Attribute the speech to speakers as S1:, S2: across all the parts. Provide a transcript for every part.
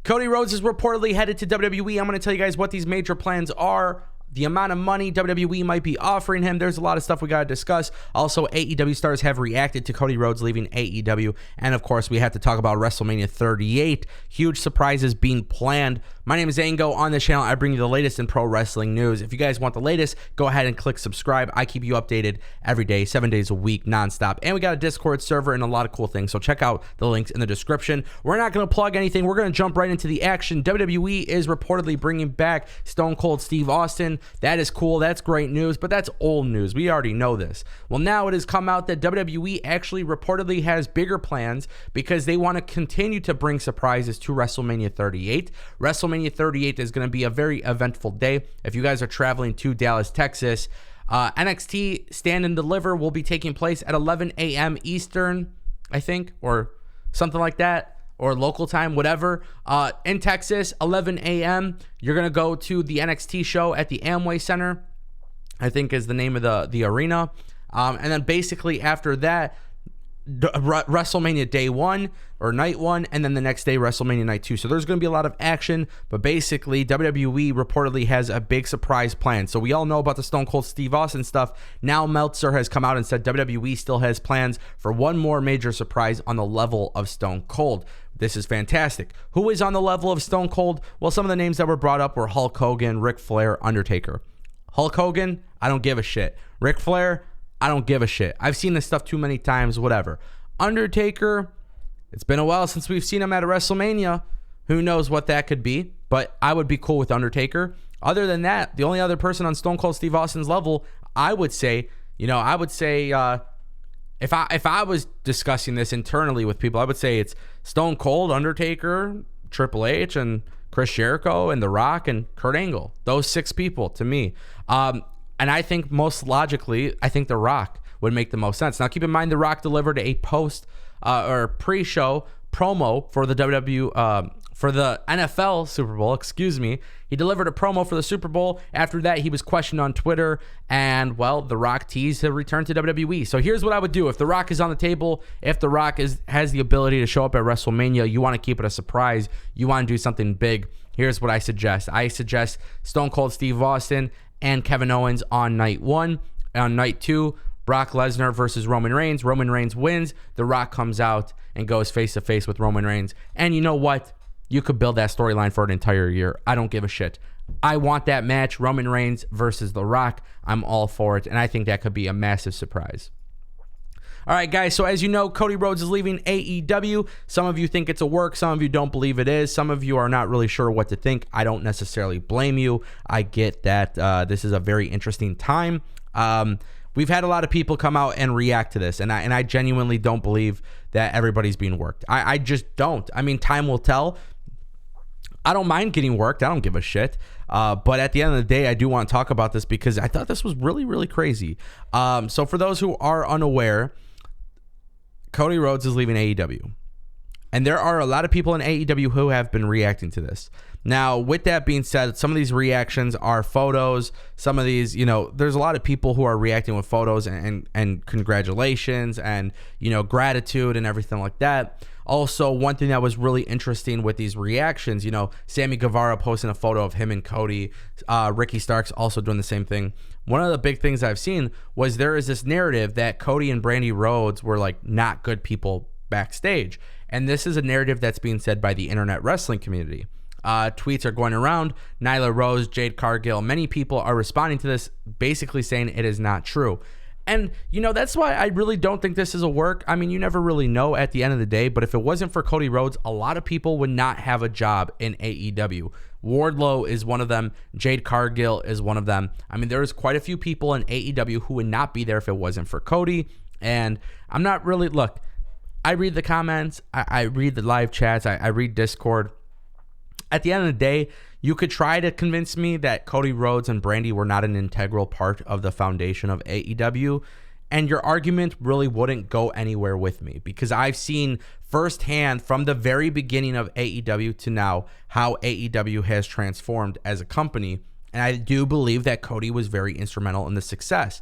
S1: Cody Rhodes is reportedly headed to WWE. I'm going to tell you guys what these major plans are, the amount of money WWE might be offering him. There's a lot of stuff we got to discuss. Also, AEW stars have reacted to Cody Rhodes leaving AEW. And of course, we have to talk about WrestleMania 38. Huge surprises being planned. My name is Ango. On this channel, I bring you the latest in pro wrestling news. If you guys want the latest, go ahead and click subscribe. I keep you updated every day, 7 days a week, nonstop. And we got a Discord server and a lot of cool things. So check out the links in the description. We're not going to plug anything. We're going to jump right into the action. WWE is reportedly bringing back Stone Cold Steve Austin. That is cool. That's great news, but that's old news. We already know this. Well, now it has come out that WWE actually reportedly has bigger plans because they want to continue to bring surprises to WrestleMania 38. WrestleMania 38 is going to be a very eventful day. If you guys are traveling to Dallas, Texas, NXT Stand and Deliver will be taking place at 11 a.m. Eastern, I think, or something like that. Or local time, whatever. In Texas, 11 a.m., you're going to go to the NXT show at the Amway Center, I think is the name of the arena. And then basically after that, WrestleMania day 1 or night 1, and then the next day WrestleMania night 2. So there's going to be a lot of action, but basically WWE reportedly has a big surprise plan. So we all know about the Stone Cold Steve Austin stuff. Now Meltzer has come out and said WWE still has plans for one more major surprise on the level of Stone Cold. This is fantastic. Who is on the level of Stone Cold? Well, some of the names that were brought up were Hulk Hogan, Ric Flair, Undertaker. Hulk Hogan, I don't give a shit. Ric Flair, I don't give a shit. I've seen this stuff too many times, whatever. Undertaker, it's been a while since we've seen him at a WrestleMania. Who knows what that could be, but I would be cool with Undertaker. Other than that, the only other person on Stone Cold Steve Austin's level, I would say, if I was discussing this internally with people, I would say it's Stone Cold, Undertaker, Triple H, and Chris Jericho, and The Rock, and Kurt Angle. Those 6 people to me. And I think most logically, I think The Rock would make the most sense. Now, keep in mind, The Rock delivered a post or pre-show promo for the for the NFL Super Bowl. Excuse me. He delivered a promo for the Super Bowl. After that, he was questioned on Twitter, and well, The Rock teased to return to WWE. So here's what I would do if The Rock is on the table. If The Rock has the ability to show up at WrestleMania, you want to keep it a surprise. You want to do something big. Here's what I suggest. I suggest Stone Cold Steve Austin and Kevin Owens on night 1. On night 2, Brock Lesnar versus Roman Reigns. Roman Reigns wins. The Rock comes out and goes face-to-face with Roman Reigns. And you know what? You could build that storyline for an entire year. I don't give a shit. I want that match, Roman Reigns versus The Rock. I'm all for it, and I think that could be a massive surprise. All right, guys, so as you know, Cody Rhodes is leaving AEW. Some of you think it's a work. Some of you don't believe it is. Some of you are not really sure what to think. I don't necessarily blame you. I get that this is a very interesting time. We've had a lot of people come out and react to this, and I genuinely don't believe that everybody's being worked. I just don't. I mean, time will tell. I don't mind getting worked. I don't give a shit. But at the end of the day, I do want to talk about this because I thought this was really, really crazy. So for those who are unaware, Cody Rhodes is leaving AEW. And there are a lot of people in AEW who have been reacting to this. Now, with that being said, some of these reactions are photos. Some of these, there's a lot of people who are reacting with photos and congratulations and, gratitude and everything like that. Also, one thing that was really interesting with these reactions, Sammy Guevara posting a photo of him and Cody, Ricky Starks also doing the same thing. One of the big things I've seen was there is this narrative that Cody and Brandi Rhodes were like not good people backstage. And this is a narrative that's being said by the internet wrestling community. Tweets are going around. Nyla Rose, Jade Cargill, many people are responding to this, basically saying it is not true. And, that's why I really don't think this is a work. I mean, you never really know at the end of the day, but if it wasn't for Cody Rhodes, a lot of people would not have a job in AEW. Wardlow is one of them. Jade Cargill is one of them. I mean, there's quite a few people in AEW who would not be there if it wasn't for Cody. And I'm not really, look, I read the comments. I read the live chats. I read Discord. At the end of the day, you could try to convince me that Cody Rhodes and Brandi were not an integral part of the foundation of AEW, and your argument really wouldn't go anywhere with me because I've seen firsthand from the very beginning of AEW to now how AEW has transformed as a company, and I do believe that Cody was very instrumental in the success.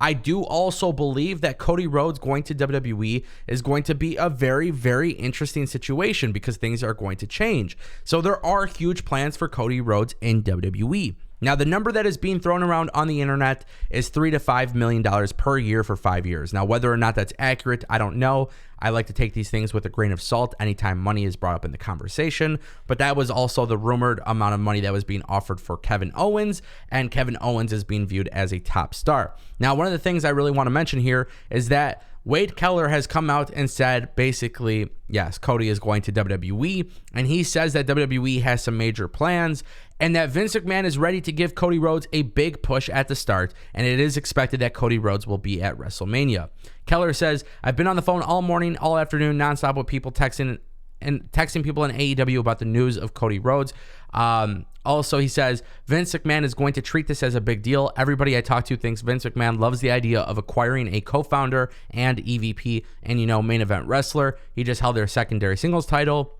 S1: I do also believe that Cody Rhodes going to WWE is going to be a very, very interesting situation because things are going to change. So there are huge plans for Cody Rhodes in WWE. Now, the number that is being thrown around on the internet is $3 to $5 million per year for 5 years. Now, whether or not that's accurate, I don't know. I like to take these things with a grain of salt anytime money is brought up in the conversation. But that was also the rumored amount of money that was being offered for Kevin Owens, and Kevin Owens is being viewed as a top star. Now, one of the things I really want to mention here is that Wade Keller has come out and said basically, yes, Cody is going to WWE, and he says that WWE has some major plans and that Vince McMahon is ready to give Cody Rhodes a big push at the start, and it is expected that Cody Rhodes will be at WrestleMania. Keller says, I've been on the phone all morning, all afternoon, nonstop with people texting people in AEW about the news of Cody Rhodes. Also, he says, Vince McMahon is going to treat this as a big deal. Everybody I talk to thinks Vince McMahon loves the idea of acquiring a co-founder and EVP and, main event wrestler. He just held their secondary singles title.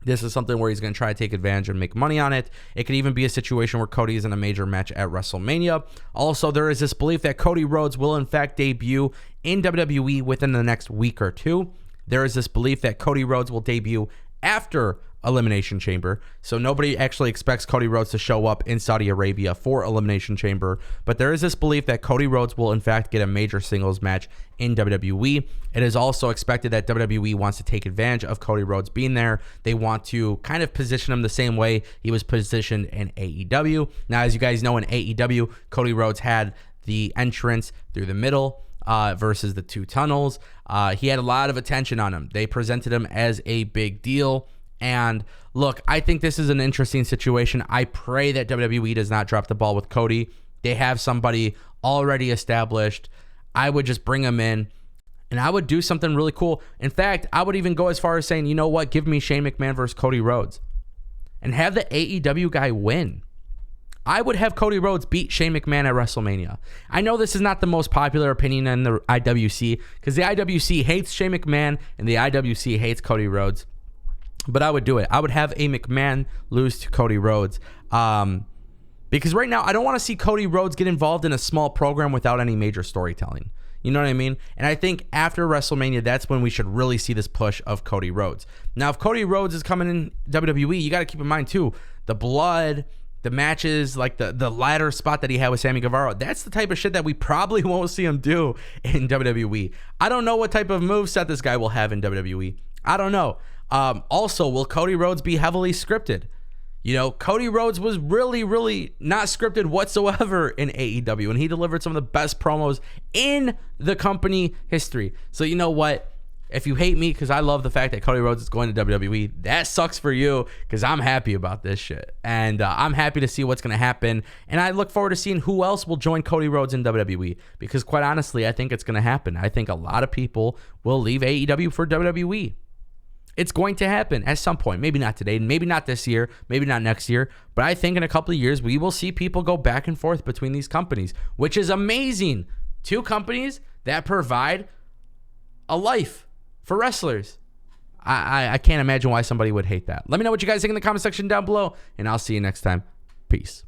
S1: This is something where he's going to try to take advantage and make money on it. It could even be a situation where Cody is in a major match at WrestleMania. Also, there is this belief that Cody Rhodes will in fact debut in WWE within the next week or two. There is this belief that Cody Rhodes will debut after Elimination Chamber. So nobody actually expects Cody Rhodes to show up in Saudi Arabia for Elimination Chamber. But there is this belief that Cody Rhodes will in fact get a major singles match in WWE. It is also expected that WWE wants to take advantage of Cody Rhodes being there. They want to kind of position him the same way he was positioned in AEW. Now, as you guys know, in AEW, Cody Rhodes had the entrance through the middle versus the two tunnels. He had a lot of attention on him. They presented him as a big deal. And look, I think this is an interesting situation. I pray that WWE does not drop the ball with Cody. They have somebody already established. I would just bring him in and I would do something really cool. In fact, I would even go as far as saying, you know what? Give me Shane McMahon versus Cody Rhodes and have the AEW guy win. I would have Cody Rhodes beat Shane McMahon at WrestleMania. I know this is not the most popular opinion in the IWC because the IWC hates Shane McMahon and the IWC hates Cody Rhodes. But I would do it. I would have a McMahon lose to Cody Rhodes. Because right now, I don't want to see Cody Rhodes get involved in a small program without any major storytelling. You know what I mean? And I think after WrestleMania, that's when we should really see this push of Cody Rhodes. Now, if Cody Rhodes is coming in WWE, you got to keep in mind, too, the blood, the matches, like the ladder spot that he had with Sammy Guevara, that's the type of shit that we probably won't see him do in WWE. I don't know what type of moveset this guy will have in WWE. I don't know. Also, will Cody Rhodes be heavily scripted? Cody Rhodes was really, really not scripted whatsoever in AEW, and he delivered some of the best promos in the company history. So you know what? If you hate me because I love the fact that Cody Rhodes is going to WWE, that sucks for you because I'm happy about this shit. And I'm happy to see what's going to happen. And I look forward to seeing who else will join Cody Rhodes in WWE because quite honestly, I think it's going to happen. I think a lot of people will leave AEW for WWE. It's going to happen at some point. Maybe not today, maybe not this year, maybe not next year. But I think in a couple of years, we will see people go back and forth between these companies, which is amazing. Two companies that provide a life for wrestlers. I can't imagine why somebody would hate that. Let me know what you guys think in the comment section down below, and I'll see you next time. Peace.